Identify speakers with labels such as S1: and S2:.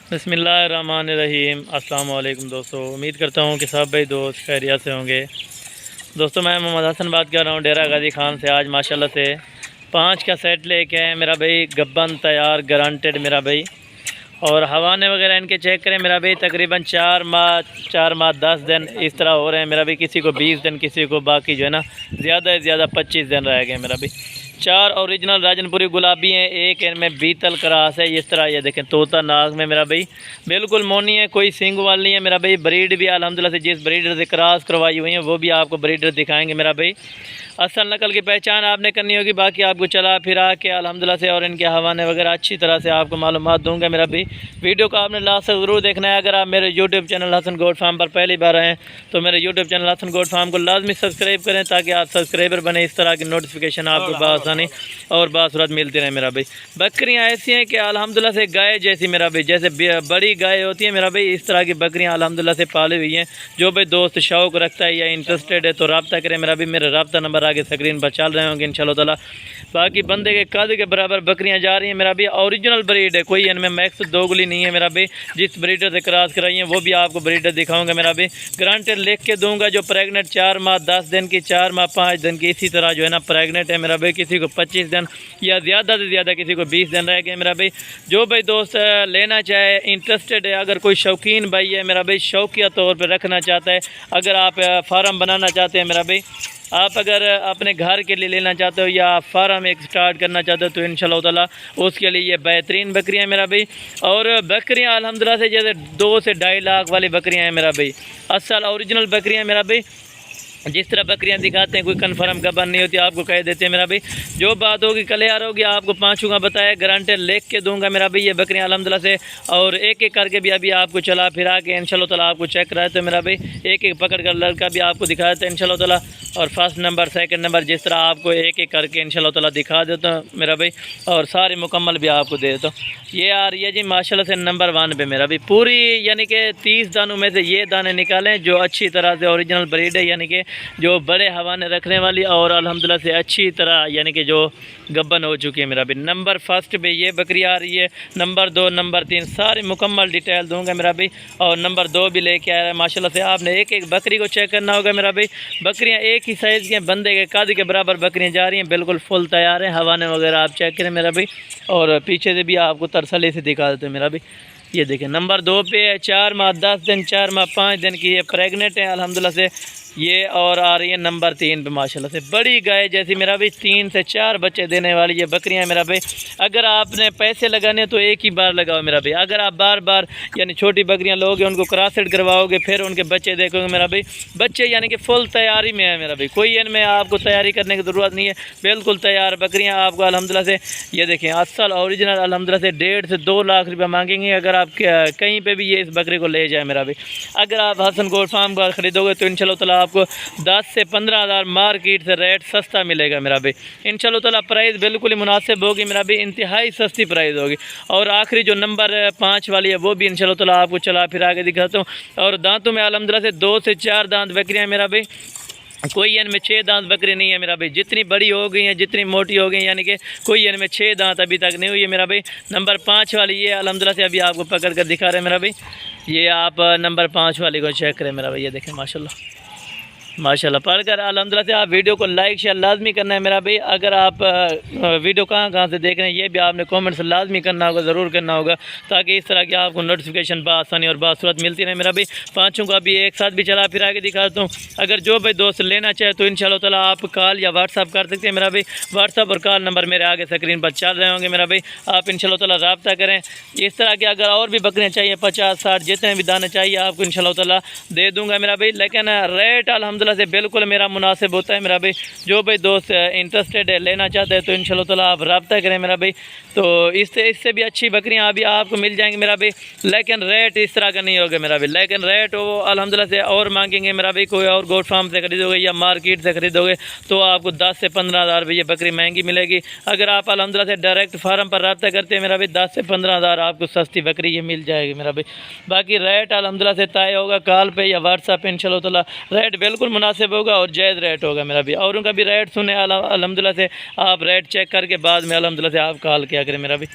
S1: बिस्मिल्लाहिर्रहमानिर्रहीम। अस्सलाम वालेकुम दोस्तों, उम्मीद करता हूँ कि सब भाई दोस्त खैरियत से होंगे। दोस्तों मैं मोहम्मद हसन बात कर रहा हूँ डेरा गाजी खान से। आज माशाल्लाह से 5 का सेट लेके आए मेरा भाई, गब्बन तैयार गारंटेड मेरा भाई। और हवाने वगैरह इनके चेक करें मेरा भाई, तकरीबन 4 माह 10 दिन इस तरह हो रहे हैं मेरा भाई। किसी को 20 दिन, किसी को बाकी जो है ना ज़्यादा से ज़्यादा 25 दिन रह गए मेरा भाई। 4 ओरिजिनल राजनपुरी गुलाबी हैं, एक इनमें बीतल क्रास है। इस तरह ये देखें तोता नाग में मेरा भाई, बिल्कुल मोनी है, कोई सिंग वाली नहीं है मेरा भाई। ब्रीड भी अल्हम्दुलिल्लाह से जिस ब्रीडर से क्रॉस करवाई हुई है वो भी आपको ब्रीडर दिखाएंगे मेरा भाई। असल नकल की पहचान आपने करनी होगी, बाकी आपको चला फिरा के अल्हम्दुलिल्लाह से और इनके हवाने वगैरह अच्छी तरह से आपको मालूमात दूंगा मेरा भाई। वीडियो को आपने लास्ट तक ज़रूर देखना है। अगर आप मेरे YouTube channel Hasan goat farm पर पहली बार आएँ तो मेरे YouTube channel Hasan goat farm को लाजमी सब्सक्राइब करें, ताकि आप सब्सक्राइबर बने। इस तरह की नोटिफिकेशन आपको बासानी और बासूरत मिलती रहे मेरा भाई। बकरियाँ ऐसी हैं कि अल्हम्दुलिल्लाह से गाय जैसी मेरा भाई, जैसे बड़ी गाय होती है मेरा भाई, इस तरह की बकरियाँ अल्हम्दुलिल्लाह से पाली हुई हैं। जो भाई दोस्त शौक़ रखता है या इंटरेस्टेड है तो रब्ता करें मेरा भाई। मेरा रब्ता नंबर आगे स्क्रीन पर चल रहे होंगे इंशाल्लाह ताला। बाकी बंदे के कद के बराबर बकरियां जा रही हैं मेरा भाई। ओरिजिनल ब्रीड है, कोई इनमें मैक्स दोगली नहीं है मेरा भाई। जिस ब्रीडर से क्रॉस कराई हैं वो भी आपको ब्रीडर दिखाऊंगा मेरा भाई। गारंटेड लिख के दूंगा। जो प्रेगनेंट 4 माह 10 दिन की, 4 माह 5 दिन की, इसी तरह जो है ना प्रेगनेंट है मेरा भाई। किसी को 25 दिन या ज़्यादा से ज़्यादा किसी को 20 दिन रह गए मेरा भाई। जो भाई दोस्त लेना चाहे, इंटरेस्टेड है, अगर कोई शौकीन भाई है मेरा भाई, शौकिया तौर पर रखना चाहता है, अगर आप फार्म बनाना चाहते हैं मेरा भाई, आप अगर अपने घर के लिए लेना चाहते हो या फार्म एक स्टार्ट करना चाहते हो तो इंशाल्लाह ताला उसके लिए ये बेहतरीन बकरियां मेरा भाई। और बकरियां अल्हम्दुलिल्लाह से जैसे 2 से 2.5 लाख वाली बकरियां हैं मेरा भाई। असल ओरिजिनल बकरियां मेरा भाई। जिस तरह बकरियां दिखाते हैं, कोई कन्फर्म गबन नहीं होती, आपको कह देते हैं मेरा भाई। जो बात होगी क्लियर होगी, आपको पाँचों का बताया, गारंटी लिख के दूंगा मेरा भाई। ये बकरियां अल्हम्दुलिल्लाह से और एक एक करके भी अभी आपको चला फिरा के इंशाल्लाह ताला आपको चेक कराए तो मेरा भाई। एक एक पकड़ कर लड़का भी आपको दिखा देते हैं इंशाल्लाह ताला। और फर्स्ट नंबर सेकंड नंबर जिस तरह आपको एक एक करके इंशाल्लाह ताला दिखा देता हूँ मेरा भाई। और सारे मुकम्मल भी आपको दे देता हूँ। ये आ रही है जी माशाल्लाह से नंबर 1 पे मेरा भाई। पूरी यानी कि 30 दानों में से ये दाने निकालें जो अच्छी तरह से ओरिजिनल ब्रीड है, यानी कि जो बड़े हवाने रखने वाली और अल्हम्दुलिल्लाह से अच्छी तरह यानी कि जो गब्बन हो चुकी है मेरा भाई। नंबर 1 पे ये बकरी आ रही है। नंबर 2 नंबर 3 सारी मुकम्मल डिटेल दूंगा मेरा भाई। और नंबर 2 भी लेके आ रहा है माशाल्लाह से। आपने एक एक बकरी को चेक करना होगा मेरा भाई। बकरियां एक ही साइज़ की, बंदे के कद के बराबर बकरियां जा रही हैं, बिल्कुल फुल तैयार हैं। हवाने वगैरह आप चेक करें मेरा भाई। और पीछे से भी आपको तरसले से दिखा देते हैं मेरा भाई। ये देखें नंबर 2 पे है, 4 माह 10 दिन, 4 माह 5 दिन की, ये प्रेगनेंट है अल्हम्दुलिल्लाह से ये। और आ रही है नंबर 3 पे माशाल्लाह से, बड़ी गाय जैसी मेरा भाई। 3 से 4 बच्चे देने वाली ये बकरियां हैं मेरा भाई। अगर आपने पैसे लगाने तो एक ही बार लगाओ मेरा भाई। अगर आप बार बार यानी छोटी बकरियां लोगे, उनको क्रॉसड करवाओगे, फिर उनके बच्चे देखोगे मेरा भाई, बच्चे यानी कि फुल तैयारी में है मेरा भाई। कोई इनमें आपको तैयारी करने की ज़रूरत नहीं है, बिल्कुल तैयार बकरियाँ आपको अल्हम्दुलिल्लाह से। ये देखें असल ओरिजिनल अल्हम्दुलिल्लाह से 1.5 से 2 लाख रुपये मांगेंगे अगर आप कहीं पर भी ये इस बकरी को ले जाए मेरा भाई। अगर आप हसन गोट फार्म का ख़रीदोगे तो इंशाल्लाह ताला आपको 10 से 15 हज़ार मार्केट से रेट सस्ता मिलेगा मेरा भाई। इंशाल्लाह ताला प्राइस बिल्कुल ही मुनासिब होगी मेरा भाई, इंतहाई सस्ती प्राइस होगी। और आखिरी जो नंबर 5 वाली है वो भी इंशाल्लाह ताला आपको चला फिरा के दिखाता हूँ। और दांतों में अल्हम्दुलिल्लाह से 2 से 4 दांत बकरियाँ मेरा भाई। कोई इनमें 6 दांत बकरी नहीं है मेरा भाई। जितनी बड़ी हो गई हैं, जितनी मोटी हो गई, यानी कि कोई इनमें 6 दांत अभी तक नहीं हुई है मेरा भाई। नंबर 5 वाली ये अल्हम्दुलिल्लाह से अभी आपको पकड़ कर दिखा रहे हैं मेरा भाई। ये आप नंबर 5 वाली को चेक करें मेरा भाई। ये देखें माशाल्लाह माशाल्लाह। पढ़कर अल्हम्दुलिल्लाह से आप वीडियो को लाइक शेयर लाजमी करना है मेरा भाई। अगर आप वीडियो कहाँ से देख रहे हैं ये भी आपने कमेंट्स लाजमी करना होगा, ज़रूर करना होगा, ताकि इस तरह की आपको नोटिफिकेशन बासानी और बासूरत मिलती रहे मेरा भाई। पाँचों का भी एक साथ भी चला फिरा के दिखाता हूँ। अगर जो भाई दोस्त लेना चाहे तो इंशाल्लाह ताला आप कॉल या व्हाट्सअप कर सकते हैं मेरा भाई। व्हाट्सअप और कॉल नंबर मेरे आगे स्क्रीन पर चल रहे होंगे मेरा भाई। आप इंशाल्लाह ताला रब्ता करें। इस तरह के अगर और भी बकरियाँ चाहिए 50-60 जितने भी दाने चाहिए आपको इंशाल्लाह ताला दे दूँगा मेरा भाई। लेकिन रेट अल्हम्दुलिल्लाह से बिल्कुल मेरा मुनासिब होता है मेरा भाई। जो भाई दोस्त इंटरेस्टेड है, लेना चाहते हैं तो इंशाल्लाह ताला आप रब्ता करें मेरा भाई। तो इससे भी अच्छी बकरियां अभी आपको मिल जाएंगी मेरा भाई। लेकिन रेट इस तरह का नहीं होगा मेरा भाई। लेकिन रेट वो अल्हम्दुलिल्लाह से और मांगेंगे मेरा भाई। कोई और गोट फार्म से खरीदोगे या मार्केट से खरीदोगे तो आपको 10 से 15 हज़ार रुपये बकरी महंगी मिलेगी। अगर आप अल्हम्दुलिल्लाह से डायरेक्ट फार्म पर रब्ता करते हैं मेरा भाई, 10 से 15 हज़ार आपको सस्ती बकरी ये मिल जाएगी मेरा भाई। बाकी रेट अल्हम्दुलिल्लाह से तय होगा कॉल पे या व्हाट्सअप पे इंशाल्लाह ताला। रेट बिल्कुल मुनासिब होगा और जायज़ रेट होगा मेरा भी। और उनका भी रेट सुने अल्हम्दुलिल्लाह से, आप रेट चेक करके बाद में अल्हम्दुलिल्लाह से आप कॉल किया करें मेरा भी।